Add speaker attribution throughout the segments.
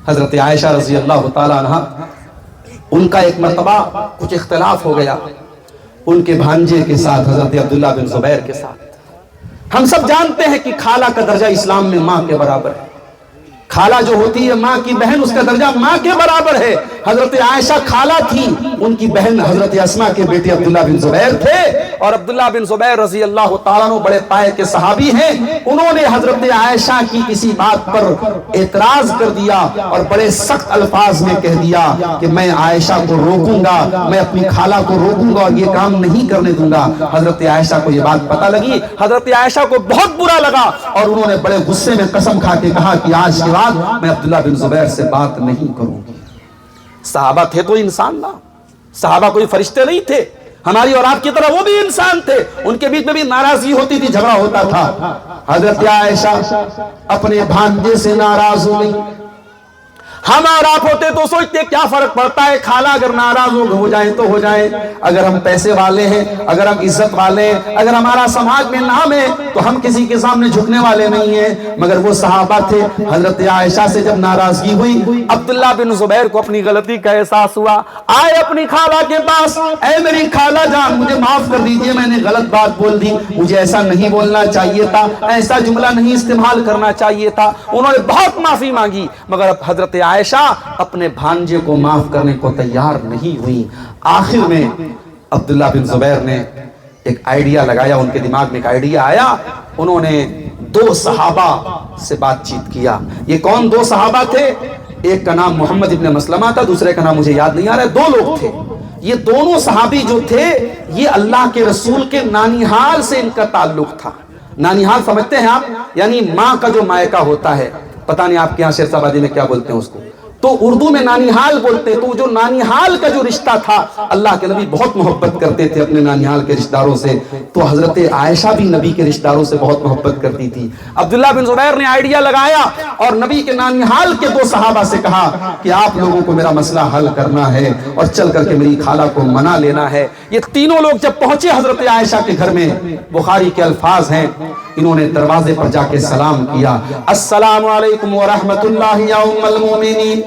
Speaker 1: حضرت عائشہ رضی اللہ تعالیٰ عنہ ان کا ایک مرتبہ کچھ اختلاف ہو گیا ان کے بھانجے کے ساتھ، حضرت عبداللہ بن زبیر کے ساتھ۔ ہم سب جانتے ہیں کہ خالہ کا درجہ اسلام میں ماں کے برابر ہے۔ خالہ جو ہوتی ہے ماں کی بہن، اس کا درجہ ماں کے برابر ہے۔ حضرت عائشہ خالہ تھی، ان کی بہن حضرت اسماء کے بیٹے عبداللہ بن زبیر تھے، اور عبداللہ بن زبیر رضی اللہ تعالیٰ عنہ بڑے پائے کے صحابی ہیں۔ انہوں نے حضرت عائشہ کی کسی بات پر اعتراض کر دیا اور بڑے سخت الفاظ میں کہہ دیا کہ میں عائشہ کو روکوں گا، میں اپنی خالہ کو روکوں گا اور یہ کام نہیں کرنے دوں گا۔ حضرت عائشہ کو یہ بات پتہ لگی، حضرت عائشہ کو بہت برا لگا، اور انہوں نے بڑے غصے میں قسم کھا کے کہا کہ آج کے بعد میں عبداللہ بن زبیر سے بات نہیں کروں گی۔ صحابہ تھے تو انسان نا، صحابہ کوئی فرشتے نہیں تھے، ہماری اور آپ کی طرح وہ بھی انسان تھے، ان کے بیچ میں بھی ناراضگی ہوتی تھی، جھگڑا ہوتا تھا۔ حضرت عائشہ اپنے بھانجے سے ناراض ہو گئی۔ ہم اور آپ ہوتے تو سوچتے کیا فرق پڑتا ہے، خالہ اگر ناراض ہو جائیں تو ہو جائیں، اگر ہم پیسے والے ہیں، اگر ہم عزت والے ہیں، اگر ہمارا سماج میں نام ہے تو ہم کسی کے سامنے جھکنے والے نہیں ہیں۔ مگر وہ صحابہ تھے، حضرت عائشہ سے جب ناراضگی ہوئی، عبداللہ بن زبیر کو اپنی غلطی کا احساس ہوا، آئے اپنی خالہ کے پاس، اے میری خالہ جان مجھے معاف کر دیجئے، میں نے غلط بات بول دی، مجھے ایسا نہیں بولنا چاہیے تھا، ایسا جملہ نہیں استعمال کرنا چاہیے تھا۔ انہوں نے بہت معافی مانگی، مگر اب حضرت عائشہ اپنے بھانجے کو معاف کرنے کو تیار نہیں ہوئی۔ آخر میں عبداللہ بن زبیر نے ایک آئیڈیا لگایا، ان کے دماغ میں ایک آئیڈیا آیا، انہوں نے دو صحابہ سے بات چیت کیا۔ یہ کون دو صحابہ تھے؟ ایک کا نام محمد ابن مسلمہ تھا، دوسرے کا نام مجھے یاد نہیں آ رہا ہے، دو لوگ تھے۔ یہ دونوں صحابی جو تھے یہ اللہ کے رسول کے نانیحال سے ان کا تعلق تھا۔ نانیحال سمجھتے ہیں آپ؟ یعنی ماں کا جو مائکہ ہوتا ہے، پتہ نہیں آپ کے یہاں شیرسا آبادی میں کیا بولتے ہیں اس کو، تو اردو میں نانیحال بولتے، تو جو نانیحال کا جو رشتہ تھا، اللہ کے نبی بہت محبت کرتے تھے اپنے نانیحال کے رشتہ داروں سے، تو حضرت عائشہ بھی نبی کے رشتہ داروں سے بہت محبت کرتی تھی۔ عبداللہ بن زبیر نے آئیڈیا لگایا اور نبی کے نانیحال کے دو صحابہ سے کہا کہ آپ لوگوں کو میرا مسئلہ حل کرنا ہے اور چل کر کے میری خالہ کو منا لینا ہے۔ یہ تینوں لوگ جب پہنچے حضرت عائشہ کے گھر میں، بخاری کے الفاظ ہیں، انہوں نے دروازے پر جا کے سلام کیا، السلام علیکم ورحمت اللہ یا ام المومنین،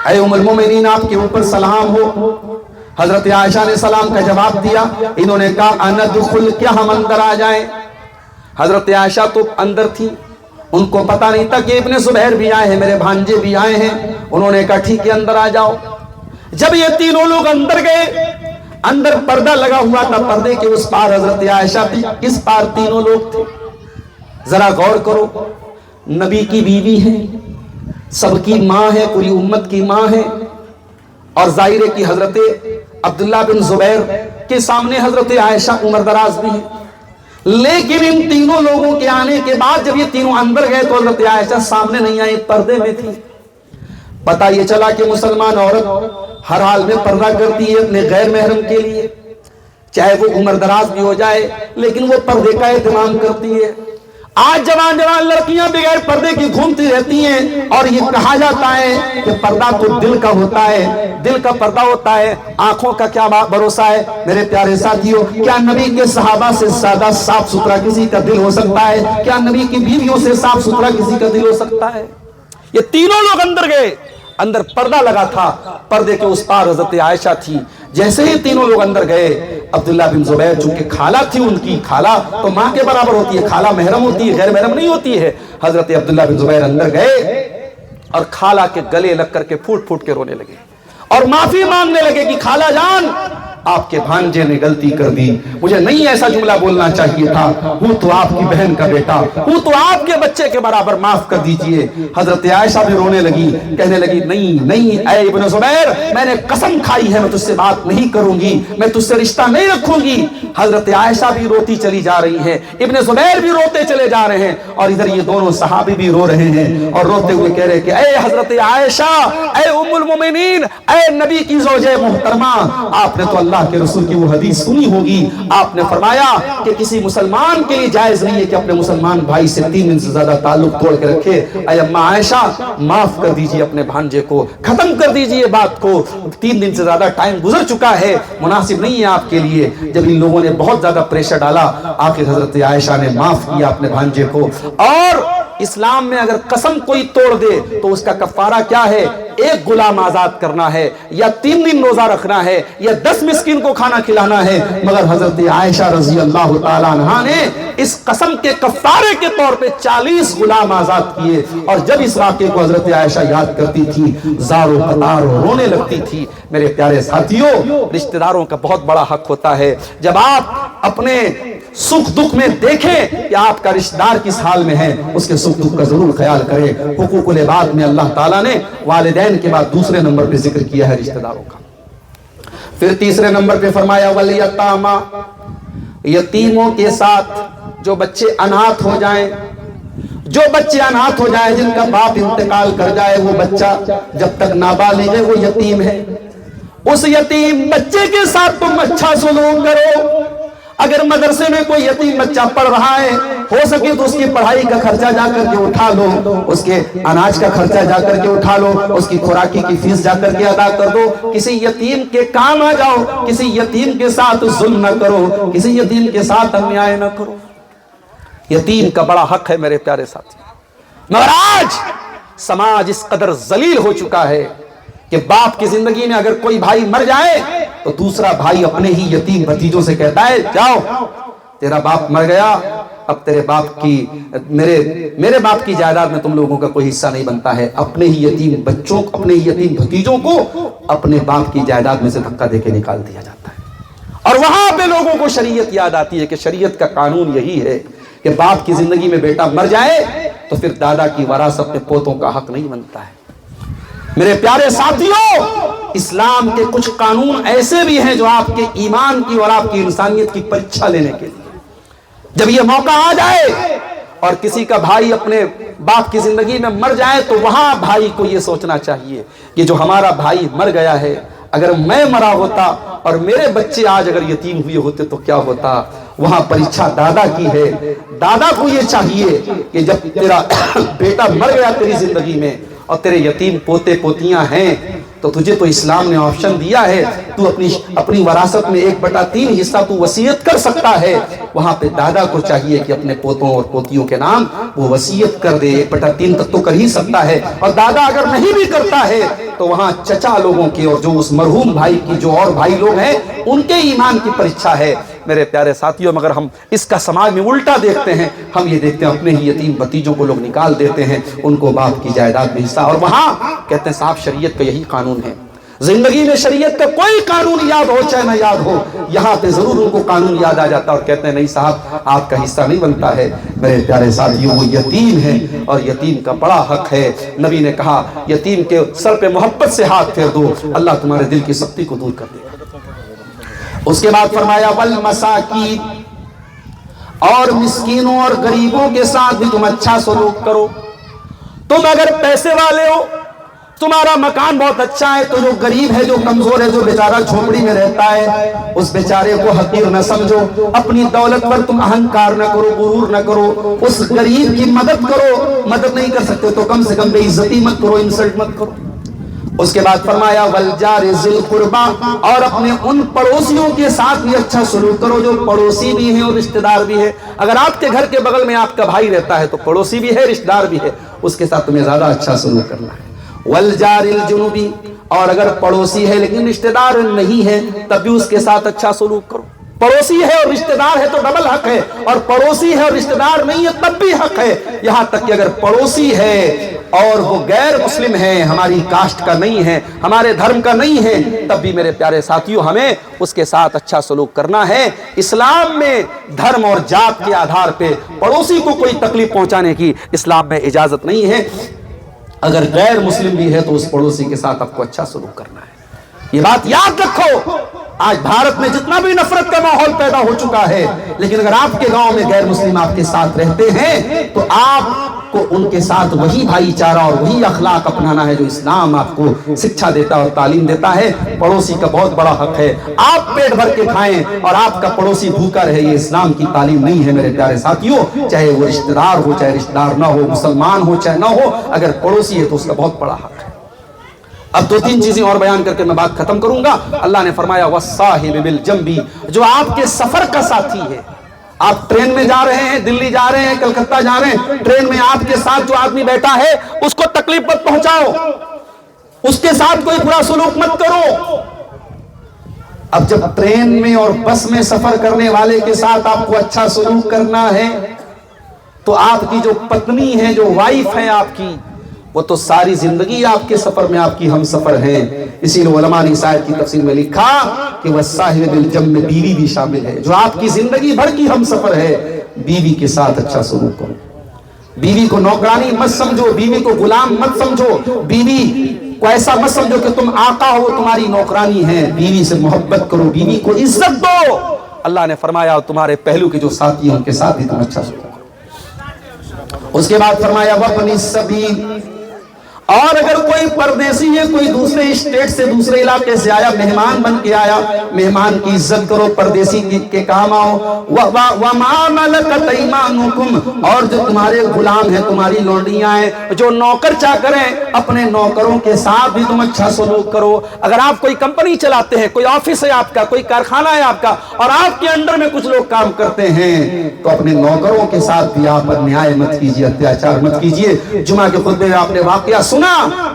Speaker 1: اے ام المومنین آپ کے اوپر سلام ہو۔ حضرت عائشہ نے سلام کا جواب دیا، انہوں نے کہا اندخل، کیا ہم اندر آ جائیں؟ حضرت عائشہ تو اندر تھی، ان کو پتہ نہیں تھا کہ ابن زبیر بھی آئے ہیں، میرے بھانجے بھی آئے ہیں۔ انہوں نے کہا ٹھیک ہے اندر آ جاؤ۔ جب یہ تینوں لوگ اندر گئے، اندر پردہ لگا ہوا تھا، پردے کے اس پار حضرت عائشہ تھی، اس پار تینوں لوگ تھے۔ ذرا غور کرو، نبی کی بیوی ہے، سب کی ماں ہے، پوری امت کی ماں ہے، اور ظاہر ہے کہ حضرت عبداللہ بن زبیر کے سامنے حضرت عائشہ عمر دراز بھی ہے۔ لیکن ان تینوں لوگوں کے آنے کے بعد جب یہ تینوں اندر گئے تو حضرت عائشہ سامنے نہیں آئی، پردے میں تھی۔ پتہ یہ چلا کہ مسلمان عورت ہر حال میں پردہ کرتی ہے اپنے غیر محرم کے لیے، چاہے وہ عمر دراز بھی ہو جائے، لیکن وہ پردے کا اہتمام کرتی ہے۔ آج جوان لڑکیاں بغیر پردے کی گھومتی رہتی ہیں، اور یہ کہا جاتا ہے کہ پردہ تو دل کا ہوتا ہے، دل کا پردہ ہوتا ہے، آنکھوں کا کیا بھروسہ ہے۔ میرے پیارے ساتھیوں، کیا نبی کے صحابہ سے زیادہ صاف ستھرا کسی کا دل ہو سکتا ہے؟ کیا نبی کی بیویوں سے صاف ستھرا کسی کا دل ہو سکتا ہے؟ یہ تینوں لوگ اندر گئے، اندر پردہ لگا تھا، پردے کے اس پار حضرت عائشہ تھی۔ جیسے ہی تینوں لوگ اندر گئے، عبداللہ بن زبیر چونکہ خالہ تھی، ان کی خالہ تو ماں کے برابر ہوتی ہے، خالہ محرم ہوتی ہے، غیر محرم نہیں ہوتی ہے۔ حضرت عبداللہ بن زبیر اندر گئے اور خالہ کے گلے لگ کر کے پھوٹ پھوٹ کے رونے لگے اور معافی مانگنے لگے کہ خالہ جان آپ کے بھانجے نے غلطی کر دی، مجھے نہیں ایسا جملہ بولنا چاہیے تھا، ہوں تو آپ کی بہن کا بیٹا، ہوں تو آپ کے بچے کے برابر، معاف کر دیجئے۔ حضرت عائشہ بھی رونے لگی، کہنے لگی نہیں اے ابن زبیر، میں نے قسم کھائی ہے میں تجھ سے بات نہیں کروں گی، میں تجھ سے رشتہ نہیں رکھوں گی۔ حضرت عائشہ بھی روتی چلی جا رہی ہے، ابن زبیر بھی روتے چلے جا رہے ہیں، اور ادھر یہ دونوں صحابی بھی رو رہے ہیں اور روتے ہوئے کہہ رہے کہ اے حضرت عائشہ، اے ام المومنین، اے نبی کی زوجہ محترمہ، آپ نے تو اللہ کے رسول کی وہ حدیث سنی ہوگی، آپ نے فرمایا کہ کسی مسلمان کے لیے جائز نہیں ہے کہ اپنے مسلمان بھائی سے 3 دن سے زیادہ تعلق توڑ کے رکھے۔ اے اماں عائشہ، معاف کر دیجئے اپنے بھانجے کو، ختم کر دیجئے بات کو، 3 دن سے زیادہ ٹائم گزر چکا ہے، مناسب نہیں ہے آپ کے لیے۔ جب ان لوگوں نے بہت زیادہ پریشر ڈالا، آخر حضرت عائشہ نے معاف کیا اپنے بھانجے کو، اور اسلام میں اگر قسم کوئی توڑ دے تو اس کا کفارہ کیا ہے؟ ایک غلام آزاد کرنا ہے، یا 3 دن روزہ رکھنا ہے، یا 10 مسکین کو کھانا کھلانا ہے۔ مگر حضرت عائشہ رضی اللہ تعالیٰ عنہا نے اس قسم کے کفارے کے طور پہ 40 غلام آزاد کیے، اور جب اس واقعے کو حضرت عائشہ یاد کرتی تھی زارو قطار رونے لگتی تھی۔ میرے پیارے ساتھیوں، رشتہ داروں کا بہت بڑا حق ہوتا ہے۔ جب آپ اپنے سکھ دکھ میں دیکھیں کہ آپ کا رشتہ دار کس حال میں ہے، اس کے سکھ دکھ کا ضرور خیال کریں۔ حقوق العباد میں اللہ تعالیٰ نے والدین کے بعد دوسرے نمبر پہ ذکر کیا ہے رشتہ داروں کا، پھر تیسرے نمبر پہ فرمایا والیتاما، یتیموں کے ساتھ جو بچے اناتھ ہو جائیں، جو بچے اناتھ ہو جائیں، جن کا باپ انتقال کر جائے، وہ بچہ جب تک نابالغ ہے وہ یتیم ہے، اس یتیم بچے کے ساتھ تم اچھا سلوک کرو۔ اگر مدرسے میں کوئی یتیم بچہ پڑھ رہا ہے، ہو سکے تو اس کی پڑھائی کا خرچہ جا کر کے اٹھا لو، اس کے اناج کا خرچہ جا کر کے اٹھا لو، اس کی خوراکی کی فیس جا کر کے ادا کر دو۔ کسی یتیم کے کام آ جاؤ، کسی یتیم کے ساتھ ظلم نہ کرو، کسی یتیم کے ساتھ انیائے نہ کرو۔ یتیم کا بڑا حق ہے میرے پیارے ساتھی، مگر آج سماج اس قدر ذلیل ہو چکا ہے کہ باپ کی زندگی میں اگر کوئی بھائی مر جائے تو دوسرا بھائی اپنے ہی یتیم بھتیجوں سے کہتا ہے جاؤ، تیرا باپ مر گیا، اب تیرے باپ کی میرے باپ کی جائیداد میں تم لوگوں کا کوئی حصہ نہیں بنتا ہے۔ اپنے ہی یتیم بچوں، اپنے ہی یتیم بھتیجوں کو اپنے باپ کی جائیداد میں سے دھکا دے کے نکال دیا جاتا ہے، اور وہاں پہ لوگوں کو شریعت یاد آتی ہے کہ شریعت کا قانون یہی ہے کہ باپ کی زندگی میں بیٹا مر جائے تو پھر دادا کی وراثت میں پوتوں کا حق نہیں بنتا ہے۔ میرے پیارے ساتھیوں، اسلام کے کچھ قانون ایسے بھی ہیں جو آپ کے ایمان کی اور آپ کی انسانیت کی پریکشا لینے کے لیے، جب یہ موقع آ جائے اور کسی کا بھائی اپنے باپ کی زندگی میں مر جائے تو وہاں بھائی کو یہ سوچنا چاہیے کہ جو ہمارا بھائی مر گیا ہے، اگر میں مرا ہوتا اور میرے بچے آج اگر یتیم ہوئے ہوتے تو کیا ہوتا۔ وہاں پریچھا دادا کی ہے۔ دادا کو یہ چاہیے کہ جب تیرا بیٹا مر گیا تیری زندگی میں اور تیرے یتیم پوتے پوتیاں ہیں تو تجھے تو اسلام نے آپشن دیا ہے، تو اپنی وراثت میں 1/3 حصہ تو وصیت کر سکتا ہے۔ وہاں پہ دادا کو چاہیے کہ اپنے پوتوں اور پوتیوں کے نام وہ وصیت کر دے، 1/3 تک تو کر ہی سکتا ہے، اور دادا اگر نہیں بھی کرتا ہے تو وہاں چچا لوگوں کی اور جو اس مرحوم بھائی کی جو اور بھائی لوگ ہیں ان کے ایمان کی پریچھا ہے۔ میرے پیارے ساتھیوں، مگر ہم اس کا سماج میں الٹا دیکھتے ہیں، ہم یہ دیکھتے ہیں اپنے ہی یتیم بھتیجوں کو لوگ نکال دیتے ہیں، ان کو باپ کی جائیداد میں حصہ، اور وہاں کہتے ہیں صاحب شریعت کا یہی قانون ہے۔ زندگی میں شریعت کا کوئی قانون یاد ہو چاہے نہ یاد ہو، یہاں پہ ضرور ان کو قانون یاد آ جاتا اور کہتے ہیں نہیں صاحب آپ کا حصہ نہیں بنتا ہے۔ میرے پیارے ساتھیوں، وہ یتیم ہے اور یتیم کا بڑا حق ہے۔ نبی نے کہا یتیم کے سر پہ محبت سے ہاتھ پھیر دو، اللہ تمہارے دل کی سختی کو دور کر دے گا۔ اس کے بعد فرمایا والمساکین، اور مسکینوں اور غریبوں کے ساتھ بھی تم اچھا سلوک کرو۔ تم اگر پیسے والے ہو، تمہارا مکان بہت اچھا ہے، تو جو غریب ہے، جو کمزور ہے، جو بیچارہ جھونپڑی میں رہتا ہے، اس بیچارے کو حقیر نہ سمجھو، اپنی دولت پر تم اہنکار نہ کرو، غرور نہ کرو، اس غریب کی مدد کرو، مدد نہیں کر سکتے تو کم سے کم بے عزتی مت کرو، انسلٹ مت کرو۔ اس کے بعد فرمایا والجار ذی القربہ، اور اپنے ان پڑوسیوں کے ساتھ بھی اچھا سلوک کرو جو پڑوسی بھی ہیں اور رشتہ دار بھی ہے۔ اگر آپ کے گھر کے بغل میں آپ کا بھائی رہتا ہے تو پڑوسی بھی ہے، رشتہ دار بھی ہے، اس کے ساتھ تمہیں زیادہ اچھا سلوک کرنا ہے۔ والجار الجنوبی، اور اگر پڑوسی ہے لیکن رشتہ دار نہیں ہے تب بھی اس کے ساتھ اچھا سلوک کرو۔ پڑوسی ہے اور رشتہ دار ہے تو ڈبل حق ہے، اور پڑوسی ہے اور رشتہ دار نہیں ہے تب بھی حق ہے، یہاں تک کہ اگر پڑوسی ہے اور وہ غیر مسلم ہے، ہماری کاسٹ کا نہیں ہے، ہمارے دھرم کا نہیں ہے، تب بھی میرے پیارے ساتھیوں ہمیں اس کے ساتھ اچھا سلوک کرنا ہے۔ اسلام میں دھرم اور ذات کے آدھار پہ پڑوسی کو کوئی تکلیف پہنچانے کی اسلام میں اجازت نہیں ہے۔ اگر غیر مسلم بھی ہے تو اس پڑوسی کے ساتھ آپ کو اچھا سلوک کرنا ہے۔ یہ بات یاد رکھو، آج بھارت میں جتنا بھی نفرت کا ماحول پیدا ہو چکا ہے، لیکن اگر آپ کے گاؤں میں غیر مسلم آپ کے ساتھ رہتے ہیں تو آپ کو ان کے ساتھ وہی بھائی چارہ اور وہی اخلاق اپنانا ہے جو اسلام آپ کو شکھا دیتا اور تعلیم دیتا ہے۔ پڑوسی کا بہت بڑا حق ہے، آپ پیٹ بھر کے کھائیں اور آپ کا پڑوسی بھوکا رہے، یہ اسلام کی تعلیم نہیں ہے میرے پیارے ساتھیوں۔ چاہے وہ رشتہ دار ہو چاہے رشتہ دار نہ ہو، مسلمان ہو چاہے نہ ہو، اگر پڑوسی ہے تو اس کا بہت بڑا حق ہے۔ اب 2-3 چیزیں اور بیان کر کے میں بات ختم کروں گا۔ اللہ نے فرمایا وَالصَّاحِبِ بِالْجَنْبِ، جو آپ کے سفر کا ساتھی ہے، آپ ٹرین میں جا رہے ہیں، دلی جا رہے ہیں، کلکتہ جا رہے ہیں، ٹرین میں آپ کے ساتھ جو آدمی بیٹھا ہے اس کو تکلیف مت پہنچاؤ، اس کے ساتھ کوئی برا سلوک مت کرو۔ اب جب ٹرین میں اور بس میں سفر کرنے والے کے ساتھ آپ کو اچھا سلوک کرنا ہے تو آپ کی جو پتنی ہے، جو وائف ہے آپ کی، وہ تو ساری زندگی آپ کے سفر میں آپ کی ہم سفر ہے۔ اسی لیے علماء نے اس آیت کی تفسیر میں لکھا کہ وَالصَّاحِبِ بِالْجَنبِ میں بیوی بھی شامل ہے، جو آپ کی زندگی بھر کی ہم سفر ہے۔ بیوی کے ساتھ اچھا سلوک کرو، بیوی کو نوکرانی مت سمجھو، بیوی کو غلام مت سمجھو، بیوی کو ایسا مت سمجھو کہ تم آقا ہو، تمہاری نوکرانی ہے۔ بیوی سے محبت کرو، بیوی کو عزت دو۔ اللہ نے فرمایا تمہارے پہلو کے جو ساتھی ہیں ان کے ساتھ بھی تم اچھا سلوک کرو۔ اس کے بعد فرمایا وَابْنِ السَّبِيلِ، اور اگر کوئی پردیسی ہے، کوئی دوسرے اسٹیٹ سے، دوسرے علاقے سے آیا، مہمان بن کے آیا، مہمان کی عزت کرو، پردیسی کے کام آؤ۔ وَمَا مَلَكَتْ أَيْمَانُكُمْ، اور جو تمہارے غلام ہیں، تمہاری لونڈیاں ہیں، جو نوکر چاکر ہیں، اپنے نوکروں کے ساتھ بھی تم اچھا سلوک کرو۔ اگر آپ کوئی کمپنی چلاتے ہیں، کوئی آفس ہے آپ کا، کوئی کارخانہ ہے آپ کا، اور آپ کے انڈر میں کچھ لوگ کام کرتے ہیں، تو اپنے نوکروں کے ساتھ بھی آپ انیائے مت کیجیے، اتیاچار مت کیجیے۔ جمعہ کے خطبے میں آپ نے واقعہ سنا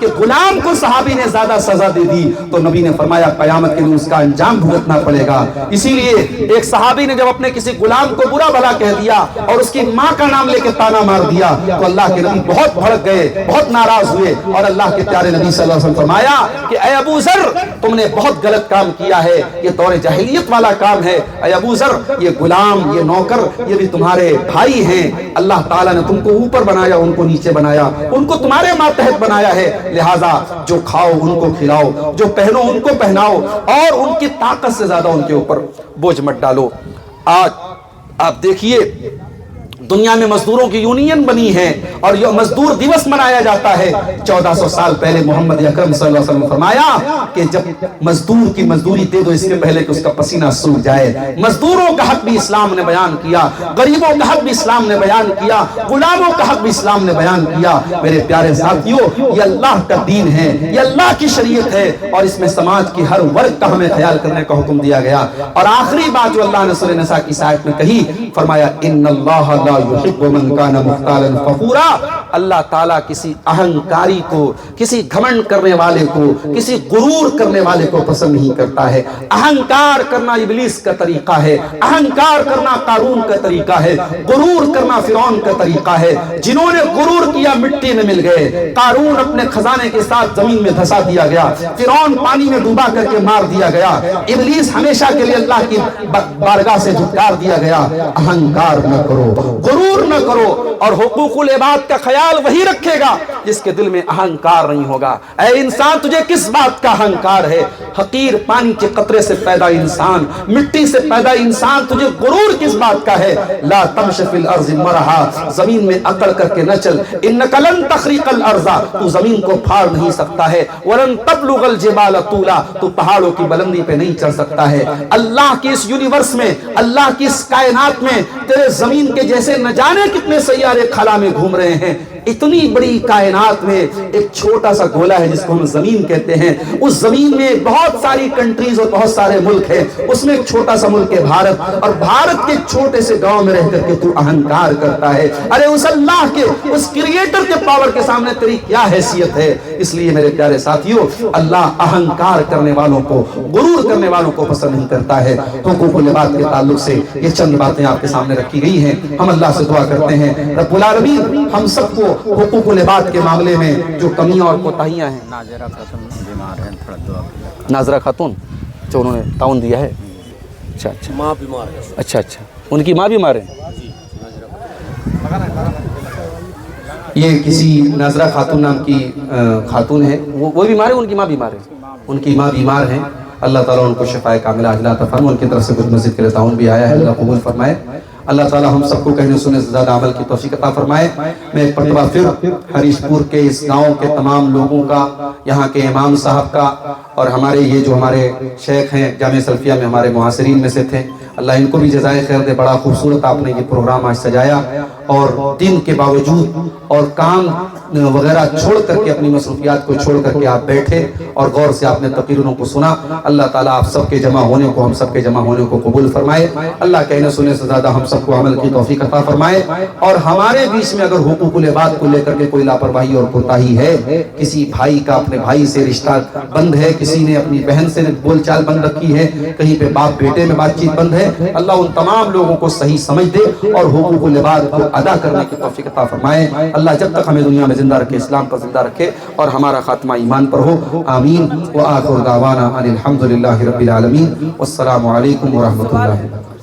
Speaker 1: کہ غلام کو صحابی نے زیادہ سزا دے دی تو نبی نے فرمایا قیامت کے دن اس کا انجام بھگتنا پڑے گا۔ اسی لیے ایک صحابی نے جب اپنے کسی غلام کو برا بھلا کہہ دیا اور اس کی ماں کا نام لے کے تانا مار دیا تو اللہ کے نبی بہت بھڑک گئے، بہت ناراض ہوئے، اور اللہ کے پیارے نبی صلی اللہ علیہ وسلم فرمایا کہ اے ابو ذر، تم نے بہت غلط کام کیا ہے، یہ دور جاہلیت والا کام ہے۔ اے ابو ذر، یہ غلام، یہ نوکر، یہ بھی تمہارے بھائی ہیں۔ اللہ تعالیٰ نے تم کو اوپر بنایا، ان کو نیچے بنایا، ان کو تمہارے ماتحت بنایا ہے، لہٰذا جو کھاؤ ان کو کھلاؤ، جو پہنو ان کو پہناؤ، اور ان کی طاقت سے زیادہ ان کے اوپر بوجھ مت ڈالو۔ آج آپ دیکھیے دنیا میں مزدوروں کی یونین بنی ہے اور یہ مزدور دیوس منایا جاتا ہے۔ 1400 سال پہلے محمد اکرم صلی اللہ علیہ وسلم نے فرمایا کہ جب مزدور کی مزدوری دے دو اس کے پہلے کہ اس کا پسینہ سوکھ جائے۔ مزدوروں کا حق بھی اسلام نے بیان کیا، غریبوں کا حق بھی اسلام نے بیان کیا، غلاموں کا حق بھی اسلام نے بیان کیا۔ میرے پیارے ساتھیوں، یہ اللہ کا دین ہے، یہ اللہ کی شریعت ہے، اور اس میں سماج کی ہر ورگ کا ہمیں خیال کرنے کا حکم دیا گیا۔ اور آخری بات جو اللہ نے سورہ نساء کی آیت میں کہی، فرمایا ان اللہ لا يحب من كان مختالا فخورا، اللہ تعالیٰ کسی اہنکاری کو، کسی گھمنڈ کرنے والے کو، کسی غرور کرنے والے کو پسند نہیں کرتا ہے۔ اہنکار کرنا ابلیس کا طریقہ ہے، اہنکار کرنا قارون کا طریقہ ہے، غرور کرنا فرعون کا طریقہ ہے۔ جنہوں نے غرور کیا مٹی میں مل گئے، قارون اپنے خزانے کے ساتھ زمین میں دھسا دیا گیا، فرعون پانی میں ڈوبا کر کے مار دیا گیا، ابلیس ہمیشہ کے لیے اللہ کی بارگاہ سے جھٹکار دیا گیا۔ اہنکار نہ کرو، غرور نہ کرو، اور حقوق العباد کا خیال وہی رکھے گا جس کے دل میں اہنکار نہیں ہوگا۔ اے انسان، تجھے کس بات کا اہنکار ہے؟ حقیر پانی کے قطرے سے پیدا انسان، مٹی سے پیدا انسان، تجھے غرور کس بات کا ہے؟ لا تمش فی الارض مرحا، زمین میں اکڑ کر کے نہ چل، انک لن تخرق الارض، تو زمین کو پھاڑ نہیں سکتا ہے، ولن تبلغ الجبال طولا، تو پہاڑوں کی بلندی پہ نہیں چڑھ سکتا ہے۔ اللہ کی اس یونیورس میں، اللہ کی اس کائنات میں تیرے زمین کے جیسے نہ جانے کتنے سیارے خلا میں گھوم رہے ہیں۔ اتنی بڑی کائنات میں ایک چھوٹا سا گولا ہے جس کو ہم زمین کہتے ہیں، اس زمین میں بہت ساری کنٹریز اور بہت سارے ملک ہیں، اس میں ایک چھوٹا سا ملک ہے بھارت، اور بھارت کے چھوٹے سے گاؤں میں رہ کر کے تو اہنکار کرتا ہے۔ ارے اس اللہ کے، اس کریٹر کے پاور کے سامنے تیری کیا حیثیت ہے؟ اس لیے میرے پیارے ساتھیوں، اللہ اہنکار کرنے والوں کو، غرور کرنے والوں کو پسند نہیں کرتا ہے۔ حقوق العباد کے تعلق سے یہ چند باتیں آپ کے سامنے رکھی گئی ہیں۔ ہم اللہ سے دعا کرتے ہیں رب العالمین ہم سب کو حقوق العباد کے معاملے میں جو کمیاں اور کوتاہیاں ہیں۔
Speaker 2: ناظرہ خاتون بیمار ہیں، تھوڑا دعا کیجیے۔
Speaker 1: ناظرہ خاتون جو انہوں نے تعاون دیا ہے، اچھا اچھا،
Speaker 2: ماں بیمار ہے۔
Speaker 1: اچھا اچھا، ان کی ماں بیمار ہے۔ یہ کسی ناظرہ خاتون نام کی خاتون ہے، وہ بیمار ہے، ان کی ماں بیمار ہے، ان کی ماں بیمار ہیں۔ اللہ تعالیٰ ان کو شفائے کاملہ عاجلہ عطا فرمائے۔ ان کی طرف سے کچھ مسجد کے لیے تعاون بھی آیا ہے، اللہ قبول فرمائے۔ اللہ تعالیٰ ہم سب کو کہنے سنے سے زیادہ عمل کی توفیق عطا فرمائے۔ میں ایک مرتبہ پھر ہریش پور کے اس گاؤں کے تمام لوگوں کا، یہاں کے امام صاحب کا، اور ہمارے یہ جو ہمارے شیخ ہیں جامعہ سلفیہ میں ہمارے معاصرین میں سے تھے، اللہ ان کو بھی جزائے خیر دے۔ بڑا خوبصورت آپ نے یہ پروگرام آج سجایا، اور دن کے باوجود اور کام وغیرہ چھوڑ کر کے اپنی مصروفیات کو چھوڑ کر کے آپ بیٹھے اور غور سے آپ نے تقریروں کو سنا. اللہ تعالیٰ آپ سب کے جمع ہونے کو, ہم سب کے جمع ہونے کو قبول فرمائے. اللہ کہنے سننے سے زیادہ ہم سب کو عمل کی توفیق عطا فرمائے. اور ہمارے بیچ میں اگر حقوق العباد کو لے کر کے کوئی لاپرواہی اور کوتاہی ہے, کسی بھائی کا اپنے بھائی سے رشتہ بند ہے, کسی نے اپنی بہن سے بول چال بند رکھی ہے, کہیں پہ باپ بیٹے میں بات چیت بند ہے, اللہ ان تمام لوگوں کو صحیح سمجھ دے اور حقوق العباد کو ادا کرنے کی توفیق عطا فرمائے. اللہ جب تک ہمیں دنیا میں زندہ رکھے, اسلام پر زندہ رکھے اور ہمارا خاتمہ ایمان پر ہو. آمین. وآخر دعوانا ان الحمد للہ رب العالمین. والسلام علیکم ورحمۃ اللہ.